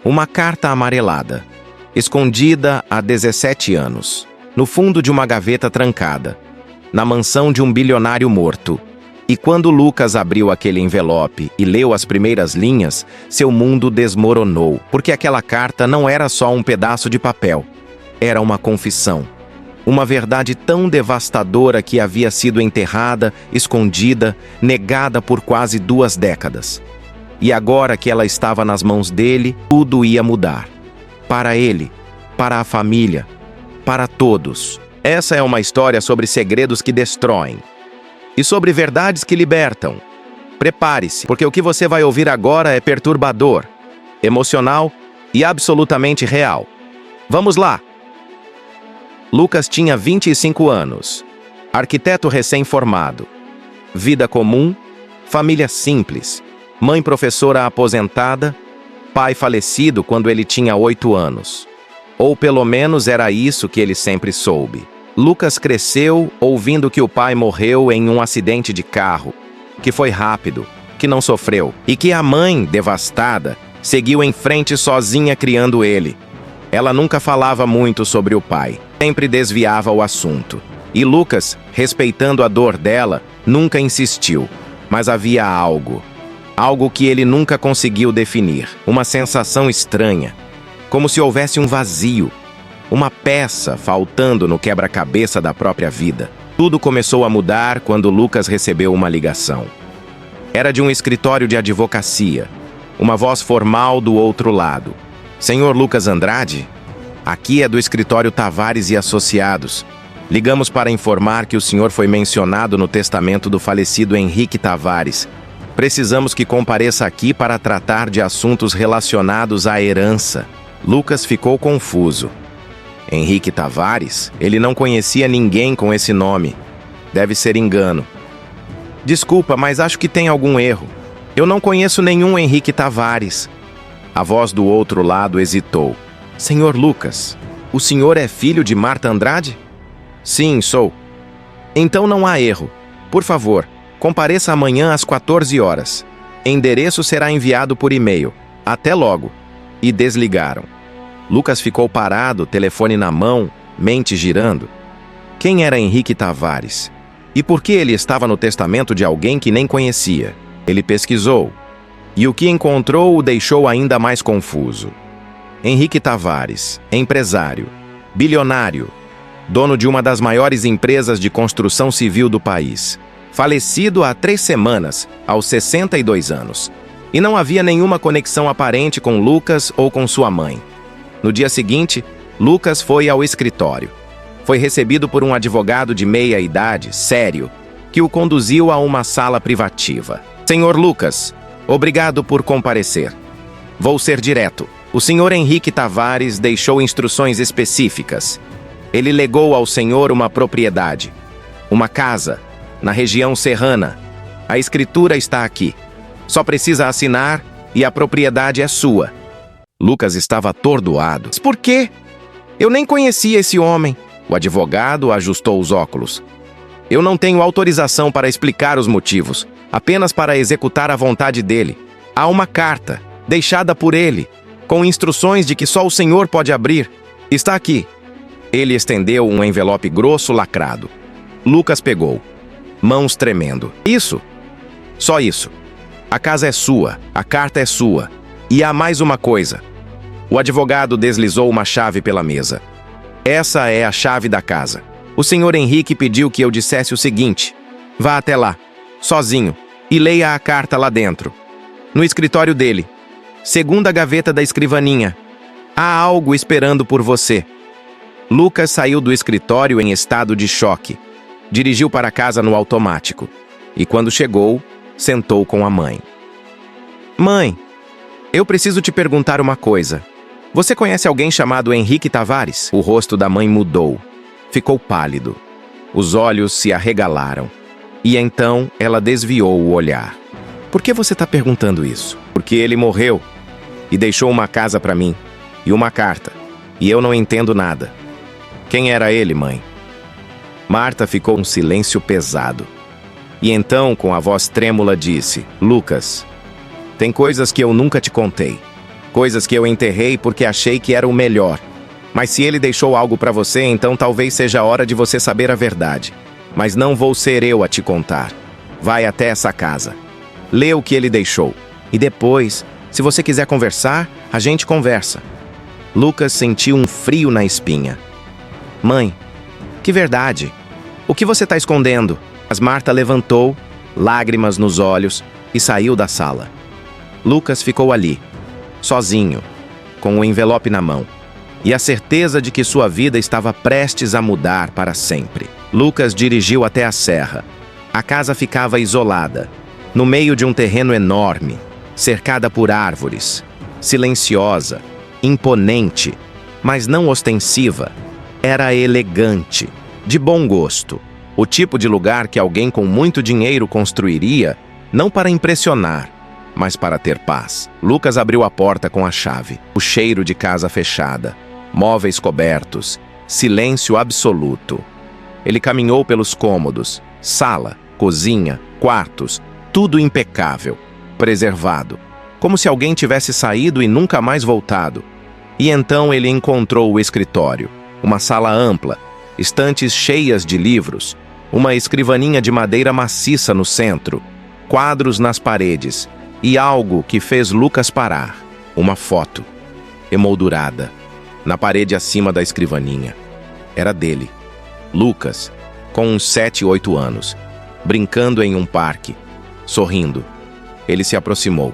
Uma carta amarelada, escondida há 17 anos, no fundo de uma gaveta trancada, na mansão de um bilionário morto. E quando Lucas abriu aquele envelope e leu as primeiras linhas, seu mundo desmoronou, porque aquela carta não era só um pedaço de papel. Era uma confissão. Uma verdade tão devastadora que havia sido enterrada, escondida, negada por quase 2 décadas. E agora que ela estava nas mãos dele, tudo ia mudar. Para ele, para a família, para todos. Essa é uma história sobre segredos que destroem e sobre verdades que libertam. Prepare-se, porque o que você vai ouvir agora é perturbador, emocional e absolutamente real. Vamos lá! Lucas tinha 25 anos, arquiteto recém-formado, vida comum, família simples, mãe professora aposentada, pai falecido quando ele tinha 8 anos. Ou pelo menos era isso que ele sempre soube. Lucas cresceu ouvindo que o pai morreu em um acidente de carro, que foi rápido, que não sofreu, e que a mãe, devastada, seguiu em frente sozinha criando ele. Ela nunca falava muito sobre o pai, sempre desviava o assunto. E Lucas, respeitando a dor dela, nunca insistiu. Mas havia algo que ele nunca conseguiu definir, uma sensação estranha, como se houvesse um vazio, uma peça faltando no quebra-cabeça da própria vida. Tudo começou a mudar quando Lucas recebeu uma ligação. Era de um escritório de advocacia, uma voz formal do outro lado. Senhor Lucas Andrade? Aqui é do escritório Tavares e Associados. Ligamos para informar que o senhor foi mencionado no testamento do falecido Henrique Tavares. Precisamos que compareça aqui para tratar de assuntos relacionados à herança. Lucas ficou confuso. Henrique Tavares? Ele não conhecia ninguém com esse nome. Deve ser engano. Desculpa, mas acho que tem algum erro. Eu não conheço nenhum Henrique Tavares. A voz do outro lado hesitou. Senhor Lucas, o senhor é filho de Marta Andrade? Sim, sou. Então não há erro. Por favor, compareça amanhã às 14 horas. Endereço será enviado por e-mail. Até logo. E desligaram. Lucas ficou parado, telefone na mão, mente girando. Quem era Henrique Tavares? E por que ele estava no testamento de alguém que nem conhecia? Ele pesquisou. E o que encontrou o deixou ainda mais confuso. Henrique Tavares, empresário, bilionário, dono de uma das maiores empresas de construção civil do país. Falecido há 3 semanas, aos 62 anos. E não havia nenhuma conexão aparente com Lucas ou com sua mãe. No dia seguinte, Lucas foi ao escritório. Foi recebido por um advogado de meia-idade, sério, que o conduziu a uma sala privativa. Senhor Lucas, obrigado por comparecer. Vou ser direto. O senhor Henrique Tavares deixou instruções específicas. Ele legou ao senhor uma propriedade, uma casa, na região serrana. A escritura está aqui. Só precisa assinar e a propriedade é sua. Lucas estava atordoado. Por quê? Eu nem conhecia esse homem. O advogado ajustou os óculos. Eu não tenho autorização para explicar os motivos, apenas para executar a vontade dele. Há uma carta, deixada por ele, com instruções de que só o senhor pode abrir. Está aqui. Ele estendeu um envelope grosso lacrado. Lucas pegou, mãos tremendo. Isso. Só isso. A casa é sua, a carta é sua. E há mais uma coisa. O advogado deslizou uma chave pela mesa. Essa é a chave da casa. O senhor Henrique pediu que eu dissesse o seguinte. Vá até lá, sozinho, e leia a carta lá dentro. No escritório dele. Segunda gaveta da escrivaninha. Há algo esperando por você. Lucas saiu do escritório em estado de choque. Dirigiu para casa no automático. E quando chegou, sentou com a mãe. Mãe, eu preciso te perguntar uma coisa. Você conhece alguém chamado Henrique Tavares? O rosto da mãe mudou. Ficou pálido. Os olhos se arregalaram. E então ela desviou o olhar. Por que você está perguntando isso? Porque ele morreu e deixou uma casa para mim e uma carta. E eu não entendo nada. Quem era ele, mãe? Marta ficou um silêncio pesado. E então, com a voz trêmula, disse: Lucas, tem coisas que eu nunca te contei. Coisas que eu enterrei porque achei que era o melhor. Mas se ele deixou algo para você, então talvez seja a hora de você saber a verdade. Mas não vou ser eu a te contar. Vai até essa casa. Lê o que ele deixou. E depois, se você quiser conversar, a gente conversa. Lucas sentiu um frio na espinha. Mãe, que verdade? O que você está escondendo? Mas Marta levantou, lágrimas nos olhos, e saiu da sala. Lucas ficou ali, sozinho, com o envelope na mão, e a certeza de que sua vida estava prestes a mudar para sempre. Lucas dirigiu até a serra. A casa ficava isolada, no meio de um terreno enorme, cercada por árvores, silenciosa, imponente, mas não ostensiva. Era elegante, de bom gosto, o tipo de lugar que alguém com muito dinheiro construiria, não para impressionar, mas para ter paz. Lucas abriu a porta com a chave. O cheiro de casa fechada, móveis cobertos, silêncio absoluto. Ele caminhou pelos cômodos, sala, cozinha, quartos, tudo impecável, preservado, como se alguém tivesse saído e nunca mais voltado. E então ele encontrou o escritório, uma sala ampla, estantes cheias de livros, uma escrivaninha de madeira maciça no centro, quadros nas paredes e algo que fez Lucas parar, uma foto, emoldurada, na parede acima da escrivaninha. Era dele, Lucas, com uns 7, 8 anos, brincando em um parque, sorrindo. Ele se aproximou,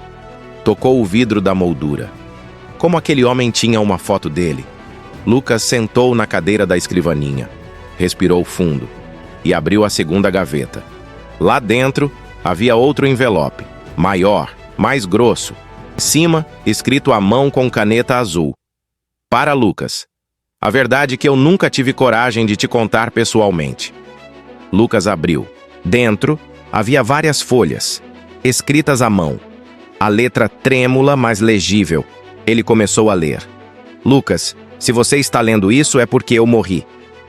tocou o vidro da moldura. Como aquele homem tinha uma foto dele, Lucas sentou na cadeira da escrivaninha, respirou fundo e abriu a segunda gaveta. Lá dentro havia outro envelope, maior, mais grosso. Em cima, escrito à mão com caneta azul. Para Lucas. A verdade é que eu nunca tive coragem de te contar pessoalmente. Lucas abriu. Dentro, havia várias folhas, escritas à mão. A letra trêmula, mas legível. Ele começou a ler. Lucas, se você está lendo isso é porque eu morri.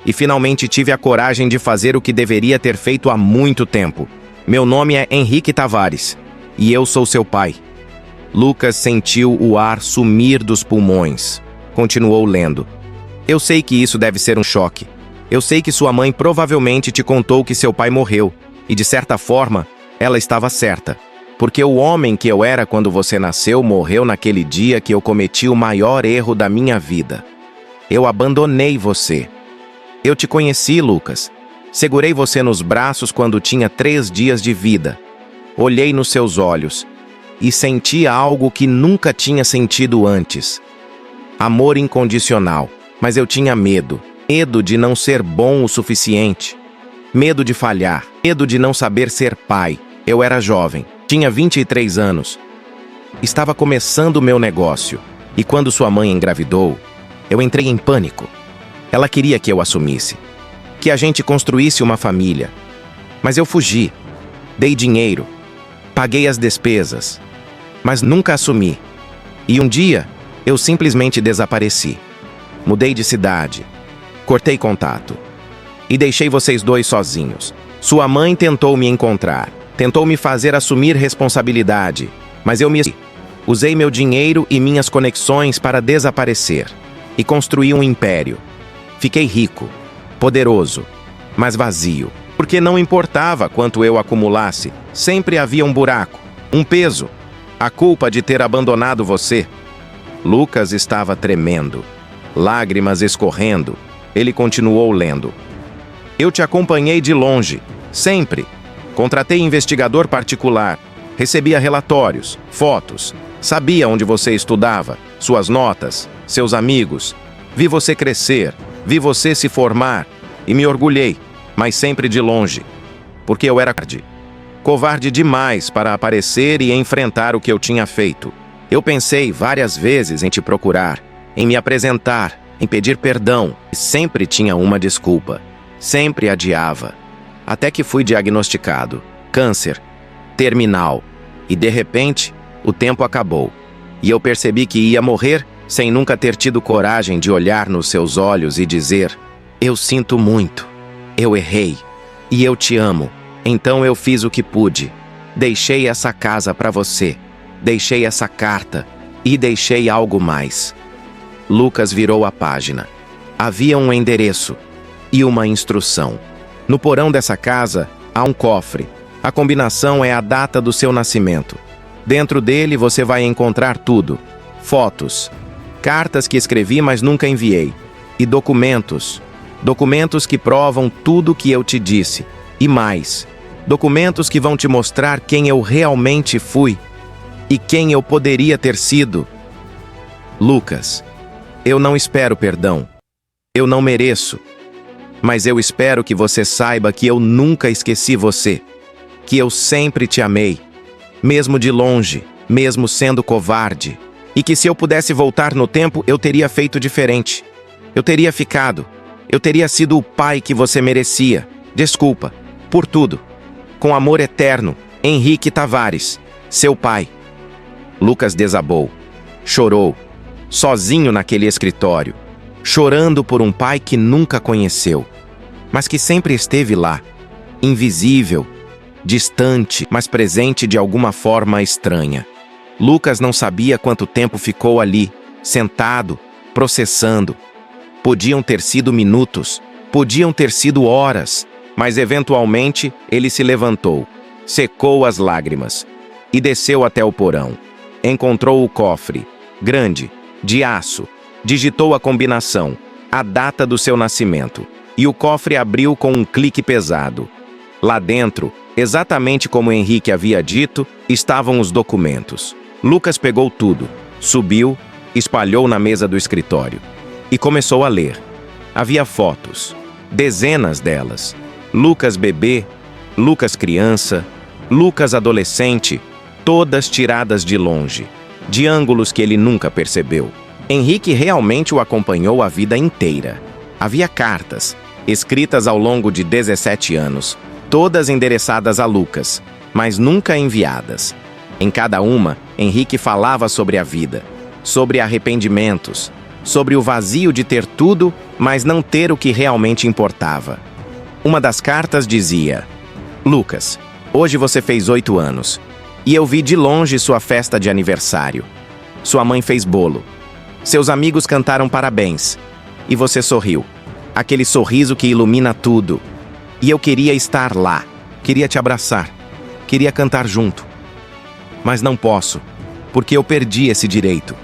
E finalmente tive a coragem de fazer o que deveria ter feito há muito tempo. Meu nome é Henrique Tavares. E eu sou seu pai. Lucas sentiu o ar sumir dos pulmões. Continuou lendo. Eu sei que isso deve ser um choque. Eu sei que sua mãe provavelmente te contou que seu pai morreu. E de certa forma, ela estava certa. Porque o homem que eu era quando você nasceu morreu naquele dia que eu cometi o maior erro da minha vida. Eu abandonei você. Eu te conheci, Lucas. Segurei você nos braços quando tinha 3 dias de vida. Olhei nos seus olhos e senti algo que nunca tinha sentido antes. Amor incondicional, mas eu tinha medo. Medo de não ser bom o suficiente. Medo de falhar. Medo de não saber ser pai. Eu era jovem, tinha 23 anos. Estava começando o meu negócio. E quando sua mãe engravidou, eu entrei em pânico. Ela queria que eu assumisse, que a gente construísse uma família. Mas eu fugi. Dei dinheiro. Paguei as despesas. Mas nunca assumi. E um dia, eu simplesmente desapareci. Mudei de cidade. Cortei contato. E deixei vocês dois sozinhos. Sua mãe tentou me encontrar. Tentou me fazer assumir responsabilidade. Mas eu me... Usei meu dinheiro e minhas conexões para desaparecer. E construí um império. Fiquei rico, poderoso, mas vazio. Porque não importava quanto eu acumulasse, sempre havia um buraco, um peso, a culpa de ter abandonado você. Lucas estava tremendo, lágrimas escorrendo. Ele continuou lendo. Eu te acompanhei de longe, sempre. Contratei investigador particular, recebia relatórios, fotos, sabia onde você estudava, suas notas, seus amigos. Vi você crescer, vi você se formar e me orgulhei, mas sempre de longe, porque eu era covarde demais para aparecer e enfrentar o que eu tinha feito. Eu pensei várias vezes em te procurar, em me apresentar, em pedir perdão, e sempre tinha uma desculpa, sempre adiava, até que fui diagnosticado, câncer, terminal, e de repente, o tempo acabou, e eu percebi que ia morrer sem nunca ter tido coragem de olhar nos seus olhos e dizer: eu sinto muito, eu errei, e eu te amo. Então eu fiz o que pude. Deixei essa casa para você. Deixei essa carta. E deixei algo mais. Lucas virou a página. Havia um endereço e uma instrução. No porão dessa casa há um cofre. A combinação é a data do seu nascimento. Dentro dele você vai encontrar tudo: fotos, cartas que escrevi mas nunca enviei, e documentos. Documentos que provam tudo o que eu te disse, e mais. Documentos que vão te mostrar quem eu realmente fui e quem eu poderia ter sido. Lucas, eu não espero perdão. Eu não mereço. Mas eu espero que você saiba que eu nunca esqueci você. Que eu sempre te amei. Mesmo de longe, mesmo sendo covarde. E que se eu pudesse voltar no tempo, eu teria feito diferente. Eu teria ficado. Eu teria sido o pai que você merecia. Desculpa. Por tudo. Com amor eterno, Henrique Tavares, seu pai. Lucas desabou. Chorou. Sozinho naquele escritório. Chorando por um pai que nunca conheceu. Mas que sempre esteve lá. Invisível. Distante, mas presente de alguma forma estranha. Lucas não sabia quanto tempo ficou ali, sentado, processando. Podiam ter sido minutos, podiam ter sido horas, mas eventualmente ele se levantou, secou as lágrimas e desceu até o porão. Encontrou o cofre, grande, de aço, digitou a combinação, a data do seu nascimento, e o cofre abriu com um clique pesado. Lá dentro, exatamente como Henrique havia dito, estavam os documentos. Lucas pegou tudo, subiu, espalhou na mesa do escritório e começou a ler. Havia fotos, dezenas delas. Lucas bebê, Lucas criança, Lucas adolescente, todas tiradas de longe, de ângulos que ele nunca percebeu. Henrique realmente o acompanhou a vida inteira. Havia cartas, escritas ao longo de 17 anos, todas endereçadas a Lucas, mas nunca enviadas. Em cada uma, Henrique falava sobre a vida, sobre arrependimentos, sobre o vazio de ter tudo, mas não ter o que realmente importava. Uma das cartas dizia: Lucas, hoje você fez 8 anos, e eu vi de longe sua festa de aniversário. Sua mãe fez bolo. Seus amigos cantaram parabéns, e você sorriu. Aquele sorriso que ilumina tudo. E eu queria estar lá, queria te abraçar, queria cantar junto. Mas não posso, porque eu perdi esse direito.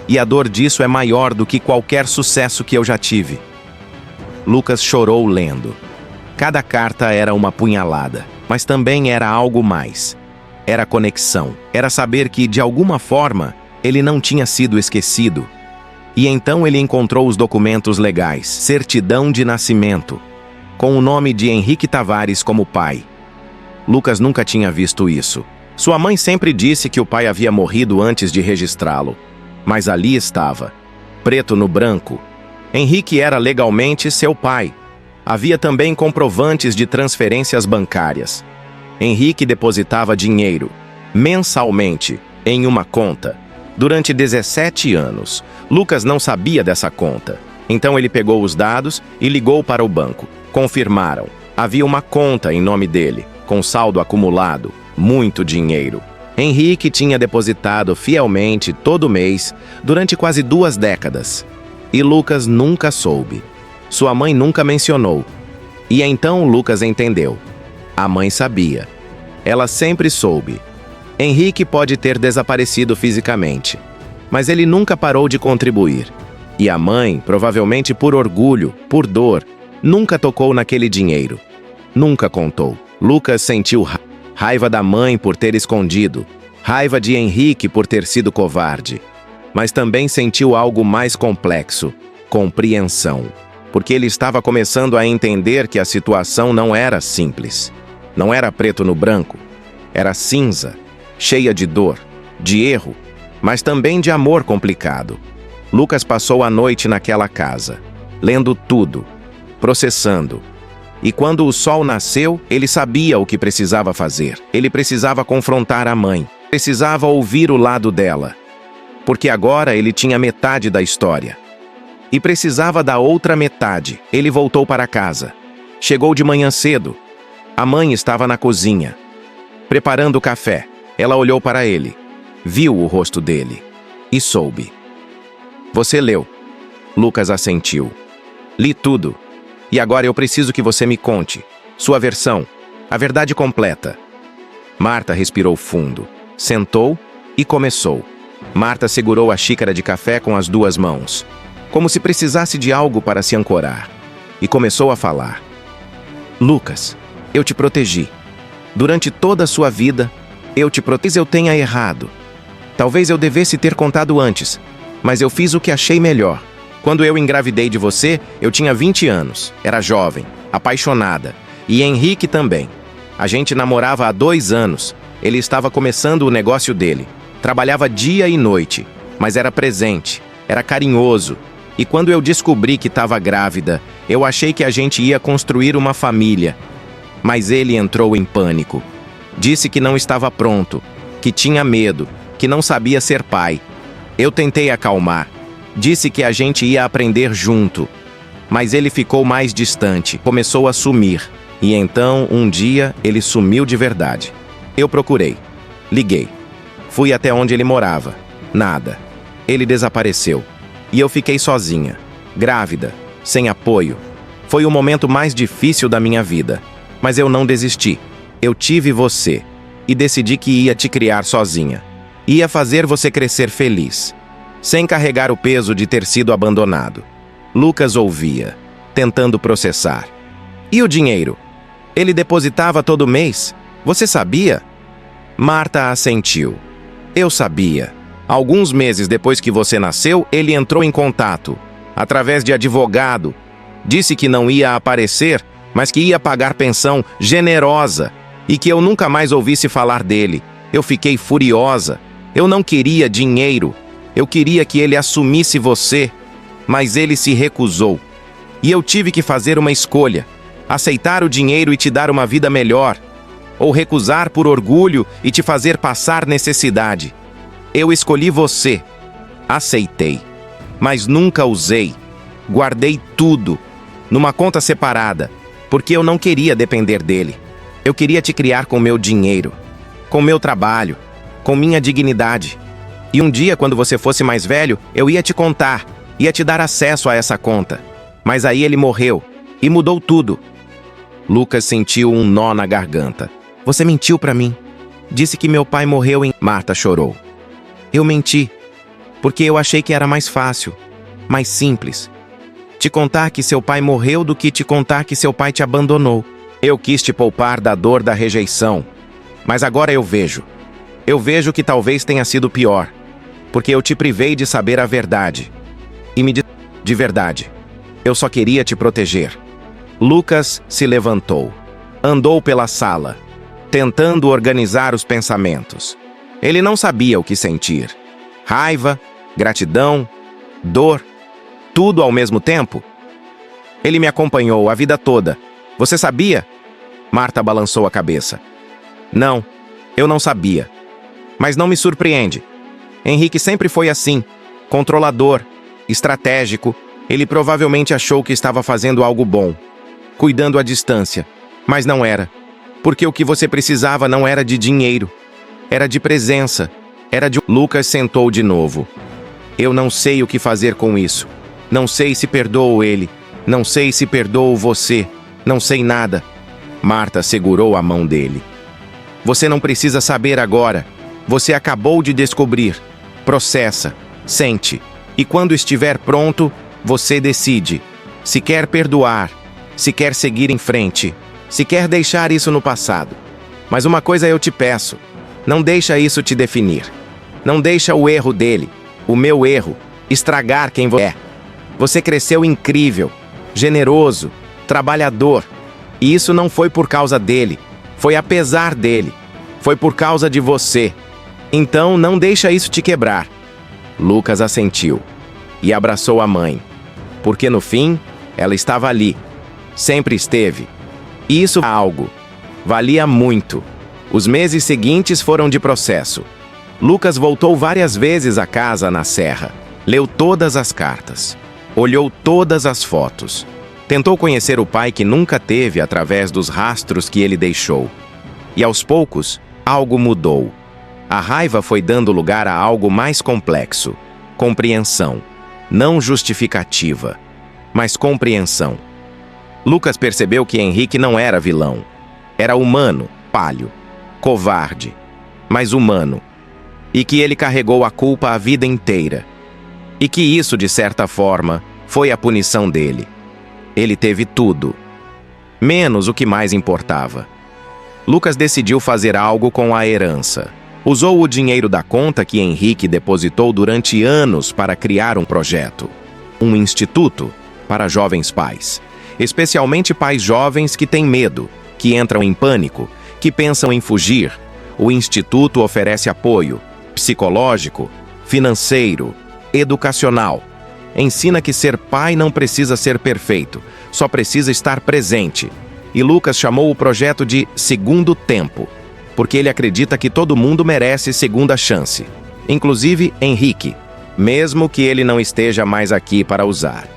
E a dor disso é maior do que qualquer sucesso que eu já tive. Lucas chorou lendo. Cada carta era uma punhalada, mas também era algo mais. Era conexão, era saber que, de alguma forma, ele não tinha sido esquecido. E então ele encontrou os documentos legais, certidão de nascimento, com o nome de Henrique Tavares como pai. Lucas nunca tinha visto isso. Sua mãe sempre disse que o pai havia morrido antes de registrá-lo. Mas ali estava, preto no branco. Henrique era legalmente seu pai. Havia também comprovantes de transferências bancárias. Henrique depositava dinheiro, mensalmente, em uma conta. Durante 17 anos, Lucas não sabia dessa conta. Então ele pegou os dados e ligou para o banco. Confirmaram. Havia uma conta em nome dele, com saldo acumulado, muito dinheiro. Henrique tinha depositado fielmente todo mês durante quase 2 décadas. E Lucas nunca soube. Sua mãe nunca mencionou. E então Lucas entendeu. A mãe sabia. Ela sempre soube. Henrique pode ter desaparecido fisicamente, mas ele nunca parou de contribuir. E a mãe, provavelmente por orgulho, por dor, nunca tocou naquele dinheiro. Nunca contou. Lucas sentiu raiva da mãe por ter escondido, raiva de Henrique por ter sido covarde. Mas também sentiu algo mais complexo: compreensão. Porque ele estava começando a entender que a situação não era simples. Não era preto no branco. Era cinza, cheia de dor, de erro, mas também de amor complicado. Lucas passou a noite naquela casa, lendo tudo, processando. E quando o sol nasceu, ele sabia o que precisava fazer. Ele precisava confrontar a mãe. Precisava ouvir o lado dela. Porque agora ele tinha metade da história. E precisava da outra metade. Ele voltou para casa. Chegou de manhã cedo. A mãe estava na cozinha, preparando o café. Ela olhou para ele. Viu o rosto dele. E soube. Você leu. Lucas assentiu. Li tudo. E agora eu preciso que você me conte. Sua versão. A verdade completa. Marta respirou fundo. Sentou e começou. Marta segurou a xícara de café com as duas mãos, como se precisasse de algo para se ancorar. E começou a falar. Lucas, eu te protegi. Durante toda a sua vida, eu te protegi. Eu tenha errado. Talvez eu devesse ter contado antes, mas eu fiz o que achei melhor. Quando eu engravidei de você, eu tinha 20 anos. Era jovem, apaixonada. E Henrique também. A gente namorava há 2 anos. Ele estava começando o negócio dele. Trabalhava dia e noite, mas era presente, era carinhoso. E quando eu descobri que estava grávida, eu achei que a gente ia construir uma família. Mas ele entrou em pânico. Disse que não estava pronto, que tinha medo, que não sabia ser pai. Eu tentei acalmar. Disse que a gente ia aprender junto. Mas ele ficou mais distante, começou a sumir. E então, um dia, ele sumiu de verdade. Eu procurei. Liguei. Fui até onde ele morava. Nada. Ele desapareceu. E eu fiquei sozinha, grávida, sem apoio. Foi o momento mais difícil da minha vida. Mas eu não desisti. Eu tive você. E decidi que ia te criar sozinha. Ia fazer você crescer feliz, sem carregar o peso de ter sido abandonado. Lucas ouvia, tentando processar. E o dinheiro? Ele depositava todo mês? Você sabia? Marta assentiu. Eu sabia. Alguns meses depois que você nasceu, ele entrou em contato, através de advogado. Disse que não ia aparecer, mas que ia pagar pensão generosa e que eu nunca mais ouvisse falar dele. Eu fiquei furiosa. Eu não queria dinheiro. Eu queria que ele assumisse você, mas ele se recusou. E eu tive que fazer uma escolha: aceitar o dinheiro e te dar uma vida melhor, ou recusar por orgulho e te fazer passar necessidade. Eu escolhi você. Aceitei, mas nunca usei. Guardei tudo, numa conta separada, porque eu não queria depender dele. Eu queria te criar com meu dinheiro, com meu trabalho, com minha dignidade. E um dia, quando você fosse mais velho, eu ia te contar, ia te dar acesso a essa conta. Mas aí ele morreu, e mudou tudo. Lucas sentiu um nó na garganta. Você mentiu pra mim. Disse que meu pai morreu em... Marta chorou. Eu menti, porque eu achei que era mais fácil, mais simples. Te contar que seu pai morreu do que te contar que seu pai te abandonou. Eu quis te poupar da dor da rejeição. Mas agora eu vejo. Eu vejo que talvez tenha sido pior, porque eu te privei de saber a verdade. E me disse de verdade. Eu só queria te proteger. Lucas se levantou. Andou pela sala, tentando organizar os pensamentos. Ele não sabia o que sentir. Raiva, gratidão, dor, tudo ao mesmo tempo. Ele me acompanhou a vida toda. Você sabia? Marta balançou a cabeça. Não, eu não sabia. Mas não me surpreende. Henrique sempre foi assim, controlador, estratégico. Ele provavelmente achou que estava fazendo algo bom, cuidando à distância, mas não era. Porque o que você precisava não era de dinheiro, era de presença, era de... Lucas sentou de novo. Eu não sei o que fazer com isso. Não sei se perdoo ele, não sei se perdoo você, não sei nada. Marta segurou a mão dele. Você não precisa saber agora. Você acabou de descobrir. Processa, sente. E quando estiver pronto, você decide. Se quer perdoar, se quer seguir em frente, se quer deixar isso no passado. Mas uma coisa eu te peço. Não deixa isso te definir. Não deixa o erro dele, o meu erro, estragar quem você é. Você cresceu incrível, generoso, trabalhador. E isso não foi por causa dele. Foi apesar dele. Foi por causa de você. Então, não deixa isso te quebrar. Lucas assentiu e abraçou a mãe, porque no fim, ela estava ali. Sempre esteve. E isso algo. Valia muito. Os meses seguintes foram de processo. Lucas voltou várias vezes à casa na serra. Leu todas as cartas. Olhou todas as fotos. Tentou conhecer o pai que nunca teve através dos rastros que ele deixou. E aos poucos, algo mudou. A raiva foi dando lugar a algo mais complexo. Compreensão. Não justificativa, mas compreensão. Lucas percebeu que Henrique não era vilão. Era humano, falho, covarde, mas humano. E que ele carregou a culpa a vida inteira. E que isso, de certa forma, foi a punição dele. Ele teve tudo, menos o que mais importava. Lucas decidiu fazer algo com a herança. Usou o dinheiro da conta que Henrique depositou durante anos para criar um projeto. Um instituto para jovens pais. Especialmente pais jovens que têm medo, que entram em pânico, que pensam em fugir. O instituto oferece apoio psicológico, financeiro, educacional. Ensina que ser pai não precisa ser perfeito, só precisa estar presente. E Lucas chamou o projeto de Segundo Tempo, porque ele acredita que todo mundo merece segunda chance, inclusive Henrique, mesmo que ele não esteja mais aqui para usar.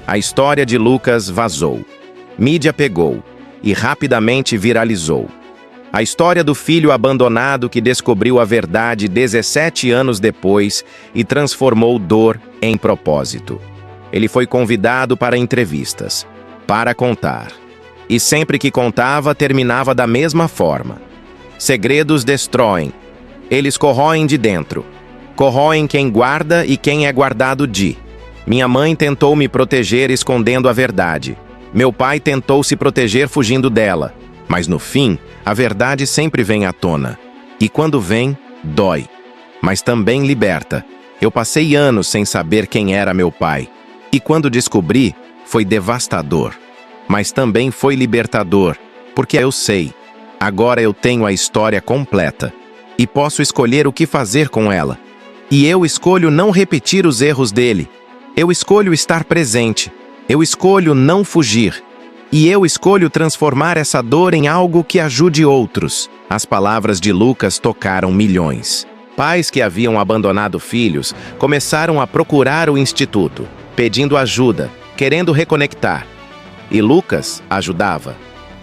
A história de Lucas vazou. Mídia pegou e rapidamente viralizou. A história do filho abandonado que descobriu a verdade 17 anos depois e transformou dor em propósito. Ele foi convidado para entrevistas, para contar. E sempre que contava, terminava da mesma forma. Segredos destroem. Eles corroem de dentro. Corroem quem guarda e quem é guardado de. Minha mãe tentou me proteger escondendo a verdade. Meu pai tentou se proteger fugindo dela. Mas no fim, a verdade sempre vem à tona. E quando vem, dói. Mas também liberta. Eu passei anos sem saber quem era meu pai. E quando descobri, foi devastador. Mas também foi libertador, porque eu sei. Agora eu tenho a história completa. E posso escolher o que fazer com ela. E eu escolho não repetir os erros dele. Eu escolho estar presente. Eu escolho não fugir. E eu escolho transformar essa dor em algo que ajude outros. As palavras de Lucas tocaram milhões. Pais que haviam abandonado filhos começaram a procurar o instituto, pedindo ajuda, querendo reconectar. E Lucas ajudava,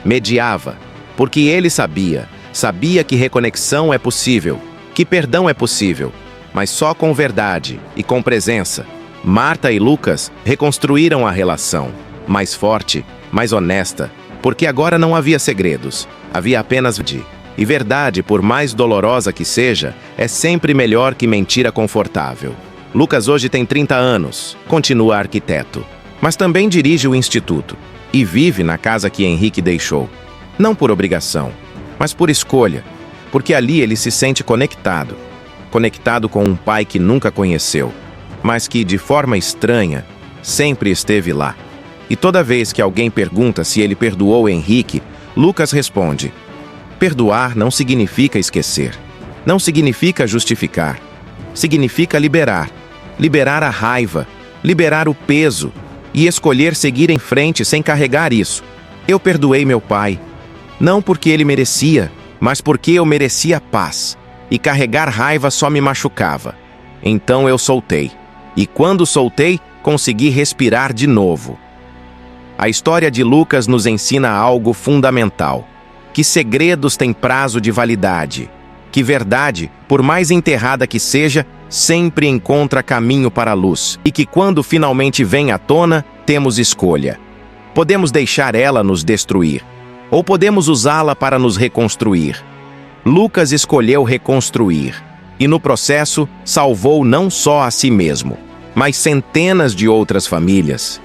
mediava, porque ele sabia que reconexão é possível, que perdão é possível, mas só com verdade e com presença. Marta e Lucas reconstruíram a relação, mais forte, mais honesta, porque agora não havia segredos, havia apenas verdade. E verdade, por mais dolorosa que seja, é sempre melhor que mentira confortável. Lucas hoje tem 30 anos, continua arquiteto, mas também dirige o instituto e vive na casa que Henrique deixou. Não por obrigação, mas por escolha, porque ali ele se sente conectado. Conectado com um pai que nunca conheceu, mas que, de forma estranha, sempre esteve lá. E toda vez que alguém pergunta se ele perdoou Henrique, Lucas responde: perdoar não significa esquecer. Não significa justificar. Significa liberar. Liberar a raiva, liberar o peso e escolher seguir em frente sem carregar isso. Eu perdoei meu pai, não porque ele merecia, mas porque eu merecia paz. E carregar raiva só me machucava. Então eu soltei. E quando soltei, consegui respirar de novo. A história de Lucas nos ensina algo fundamental: que segredos têm prazo de validade, que verdade, por mais enterrada que seja, sempre encontra caminho para a luz, e que quando finalmente vem à tona, temos escolha. Podemos deixar ela nos destruir, ou podemos usá-la para nos reconstruir. Lucas escolheu reconstruir, e no processo salvou não só a si mesmo, mas centenas de outras famílias.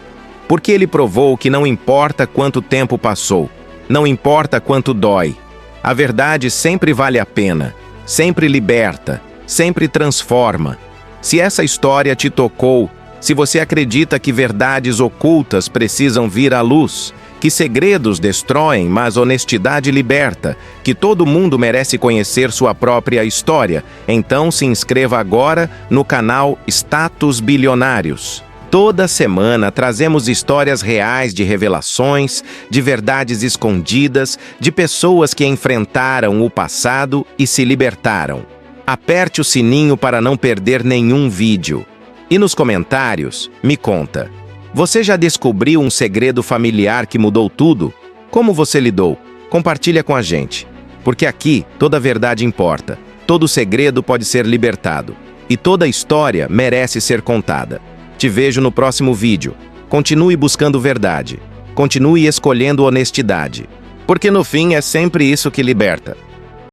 Porque ele provou que não importa quanto tempo passou, não importa quanto dói, a verdade sempre vale a pena, sempre liberta, sempre transforma. Se essa história te tocou, se você acredita que verdades ocultas precisam vir à luz, que segredos destroem, mas honestidade liberta, que todo mundo merece conhecer sua própria história, então se inscreva agora no canal Status Bilionários. Toda semana trazemos histórias reais de revelações, de verdades escondidas, de pessoas que enfrentaram o passado e se libertaram. Aperte o sininho para não perder nenhum vídeo. E nos comentários, me conta. Você já descobriu um segredo familiar que mudou tudo? Como você lidou? Compartilha com a gente. Porque aqui, toda verdade importa. Todo segredo pode ser libertado. E toda história merece ser contada. Te vejo no próximo vídeo. Continue buscando verdade. Continue escolhendo honestidade. Porque no fim é sempre isso que liberta.